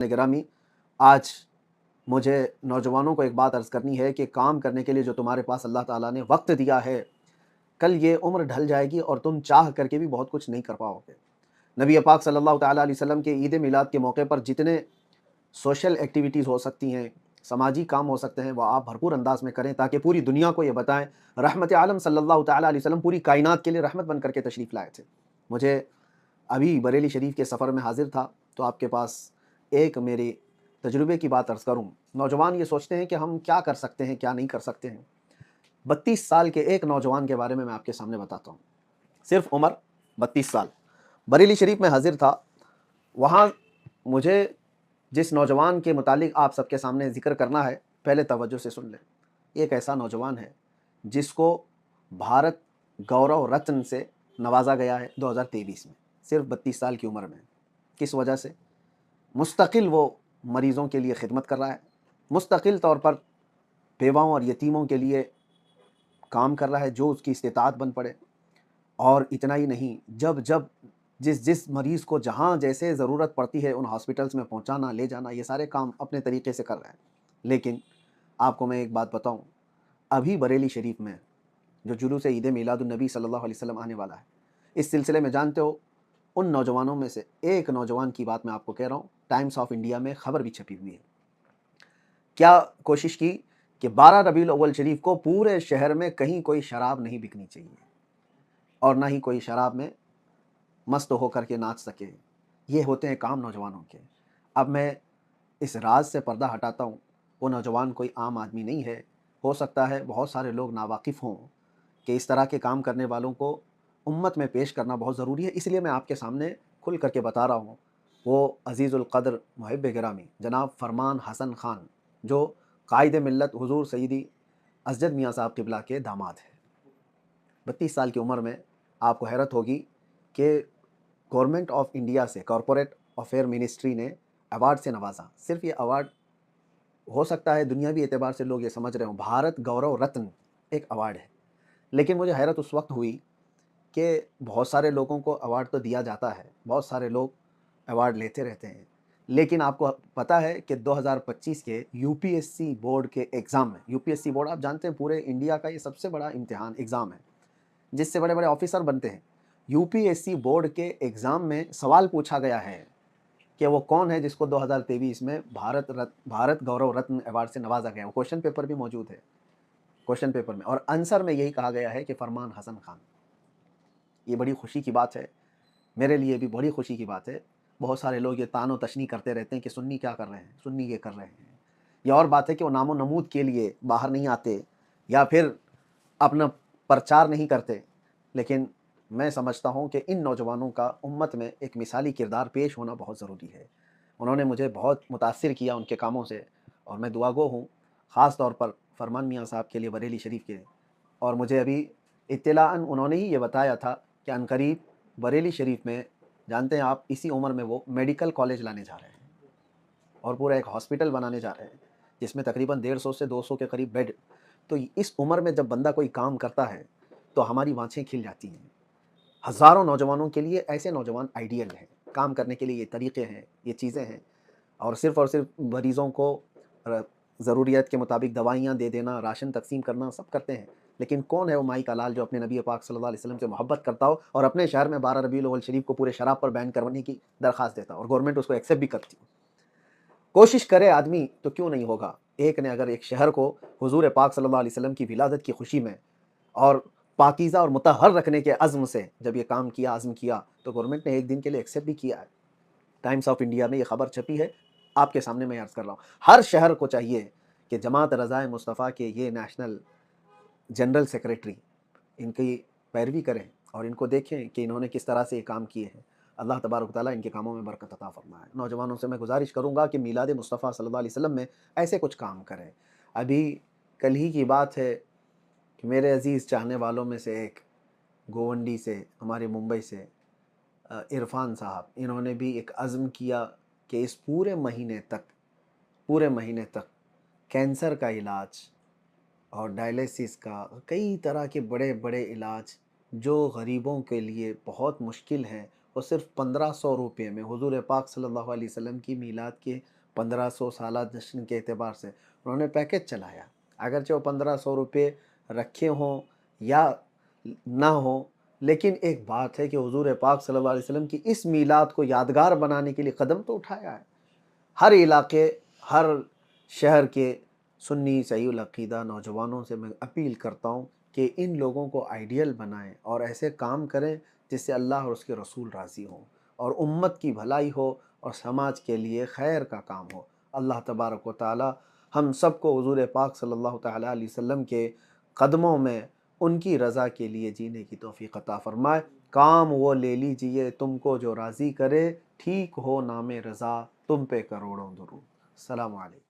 गिरामी, आज मुझे नौजवानों को एक बात अर्ज़ करनी है कि काम करने के लिए जो तुम्हारे पास अल्लाह ताला ने वक्त दिया है, कल ये उम्र ढल जाएगी और तुम चाह करके भी बहुत कुछ नहीं कर पाओगे। नबी पाक सल्लल्लाहु ताला अलैहि वसल्लम के ईद मिलाद के मौके पर जितने सोशल एक्टिविटीज़ हो सकती हैं, समाजी काम हो सकते हैं, वह आप भरपूर अंदाज में करें ताकि पूरी दुनिया को ये बताएं रहमत आलम सल्लल्लाहु ताला अलैहि वसल्लम पूरी कायनात के लिए रहमत बन करके तशरीफ़ लाए थे। मुझे अभी बरेली शरीफ के सफ़र में हाजिर था, तो आपके पास एक मेरे तजुर्बे की बात अर्ज़ करूँ। नौजवान ये सोचते हैं कि हम क्या कर सकते हैं, क्या नहीं कर सकते हैं। 32 साल के एक नौजवान के बारे में मैं आपके सामने बताता हूँ। सिर्फ उम्र 32 साल। बरेली शरीफ में हाजिर था। वहाँ मुझे जिस नौजवान के मुतालिक आप सबके सामने ज़िक्र करना है, पहले तवज्जो से सुन लें। एक ऐसा नौजवान है जिसको भारत गौरव रत्न से नवाजा गया है 2023 में, सिर्फ 32 साल की उम्र में। किस वजह से? मुस्तकिल वो मरीज़ों के लिए खिदमत कर रहा है, मुस्तकिल तौर पर बेवाओं और यतीमों के लिए काम कर रहा है जो उसकी इस्तिताअत बन पड़े। और इतना ही नहीं, जब जब जिस जिस मरीज़ को जहाँ जैसे ज़रूरत पड़ती है उन हॉस्पिटल्स में पहुँचाना, ले जाना, ये सारे काम अपने तरीके से कर रहा है। लेकिन आपको मैं एक बात बताऊँ, अभी बरेली शरीफ में जो जुलूस ईद मिलादुन्नबी सल्लल्लाहु अलैहि वसल्लम आने वाला है, इस सिलसिले में जानते हो, उन नौजवानों में से एक नौजवान की बात मैं आपको कह रहा हूँ, टाइम्स ऑफ इंडिया में खबर भी छपी हुई है। क्या कोशिश की कि 12 रबीउल अव्वल शरीफ को पूरे शहर में कहीं कोई शराब नहीं बिकनी चाहिए और ना ही कोई शराब में मस्त होकर के नाच सके। ये होते हैं काम नौजवानों के। अब मैं इस राज से पर्दा हटाता हूँ, वो नौजवान कोई आम आदमी नहीं है। हो सकता है बहुत सारे लोग नावाकिफ़ हों कि इस तरह के काम करने वालों को उम्मत में पेश करना बहुत ज़रूरी है, इसलिए मैं आपके सामने खुल करके बता रहा हूँ। वो अज़ीज़ुल क़द्र मुहिब गिरामी जनाब फरमान हसन ख़ान, जो कायद मिल्लत हुज़ूर सैयदी असजद मियाँ साहब क़िबला के दामाद हैं। 32 साल की उम्र में आपको हैरत होगी कि गवर्नमेंट ऑफ इंडिया से कॉरपोरेट अफेयर मिनिस्ट्री ने अवार्ड से नवाजा। सिर्फ ये अवार्ड, हो सकता है दुनियावी एतबार से लोग ये समझ रहे हों, भारत गौरव रत्न एक अवार्ड है। लेकिन मुझे हैरत उस वक्त हुई कि बहुत सारे लोगों को अवार्ड तो दिया जाता है, बहुत सारे लोग अवार्ड लेते रहते हैं, लेकिन आपको पता है कि 2025 के यूपीएससी बोर्ड के एग्ज़ाम में, यूपीएससी बोर्ड आप जानते हैं पूरे इंडिया का ये सबसे बड़ा इम्तिहान एग्ज़ाम है, जिससे बड़े-बड़े ऑफ़िसर बनते हैं। यूपीएससी बोर्ड के एग्ज़ाम में सवाल पूछा गया है कि वो कौन है जिसको 2023 में भारत गौरव रत्न अवार्ड से नवाजा गया। वो क्वेश्चन पेपर भी मौजूद है, क्वेश्चन पेपर में, और आंसर में यही कहा गया है कि फरमान हसन खान। ये बड़ी खुशी की बात है, मेरे लिए भी बड़ी खुशी की बात है। बहुत सारे लोग ये तानो तशनी करते रहते हैं कि सुन्नी क्या कर रहे हैं, सुन्नी ये कर रहे हैं। ये और बात है कि वो नामो नमूद के लिए बाहर नहीं आते या फिर अपना प्रचार नहीं करते, लेकिन मैं समझता हूँ कि इन नौजवानों का उम्मत में एक मिसाली किरदार पेश होना बहुत ज़रूरी है। उन्होंने मुझे बहुत मुतासिर किया उनके कामों से, और मैं दुआगो हूँ ख़ास तौर पर फरमान मियाँ साहब के लिए, बरेली शरीफ के। और मुझे अभी इत्तलाअन उन्होंने ही ये बताया था कि अनकरीब बरेली शरीफ में, जानते हैं आप, इसी उम्र में वो मेडिकल कॉलेज लाने जा रहे हैं और पूरा एक हॉस्पिटल बनाने जा रहे हैं जिसमें तकरीबन 150 से 200 के करीब बेड। तो इस उम्र में जब बंदा कोई काम करता है तो हमारी आँखें खिल जाती हैं। हज़ारों नौजवानों के लिए ऐसे नौजवान आइडियल हैं, काम करने के लिए ये तरीक़े हैं, ये चीज़ें हैं। और सिर्फ़ मरीज़ों को ज़रूरियत के मुताबिक दवाइयाँ दे देना, राशन तक़सीम करना, सब करते हैं। लेकिन कौन है वो माई का लाल जो अपने नबी पाक सल्लल्लाहु अलैहि वसल्लम से मोहब्बत करता हो और अपने शहर में 12 रबीउल अव्वल शरीफ को पूरे शराब पर बैन करवाने की दरख्वास्त देता हो और गवर्नमेंट उसको एक्सेप्ट भी करती हो। कोशिश करे आदमी तो क्यों नहीं होगा। एक ने अगर एक शहर को हुज़ूर पाक सल्लल्लाहु अलैहि वसल्लम की विलादत की खुशी में और पाकीज़ा और मुतहहर रखने के अज़्म से जब ये काम किया, अज़्म किया, तो गवर्नमेंट ने एक दिन के लिए एक्सेप्ट भी किया है। टाइम्स ऑफ इंडिया में ये खबर छपी है, आपके सामने मैं अर्ज़ कर रहा हूँ। हर शहर को चाहिए कि जमात रज़ाए मुस्तफ़ा के ये नेशनल जनरल सेक्रेटरी इनकी पैरवी करें और इनको देखें कि इन्होंने किस तरह से ये काम किए हैं। अल्लाह तबारक तआला इनके कामों में बरकत अता फ़रमाए। नौजवानों से मैं गुज़ारिश करूँगा कि मीलाद मुस्तफ़ा सल्लल्लाहु अलैहि वसल्लम में ऐसे कुछ काम करें। अभी कल ही की बात है कि मेरे अज़ीज़ चाहने वालों में से एक गोवंडी से, हमारे मुंबई से इरफ़ान साहब, इन्होंने भी एक अज़्म किया कि इस पूरे महीने तक कैंसर का इलाज और डायलिसिस का, कई तरह के बड़े-बड़े इलाज जो गरीबों के लिए बहुत मुश्किल हैं, वो सिर्फ 1500 रुपये में हुजूर पाक सल्लल्लाहु अलैहि वसल्लम की मीलाद के 1500 साला जश्न के एतबार से उन्होंने पैकेज चलाया। अगरचे वो 1500 रुपये रखे हों या ना हों, लेकिन एक बात है कि हुजूर पाक सल्लल्लाहु अलैहि वसल्लम की इस मीलाद को यादगार बनाने के लिए कदम तो उठाया है। हर इलाके, हर शहर के सुन्नी सहीउल अक़ीदा नौजवानों से मैं अपील करता हूँ कि इन लोगों को आइडियल बनाएं और ऐसे काम करें जिससे अल्लाह और उसके रसूल राज़ी हों और उम्मत की भलाई हो और समाज के लिए खैर का काम हो। अल्लाह तबारक व तआला हम सबको हुज़ूर पाक सल्लल्लाहु तआला अलैहि वसल्लम के कदमों में उनकी रज़ा के लिए जीने की तौफ़ीक़ अता फ़रमाए। काम वो ले लीजिए तुमको जो राज़ी करे, ठीक हो नामे रज़ा तुम पे करोड़ों दुरूद। अस्सलामु अलैकुम।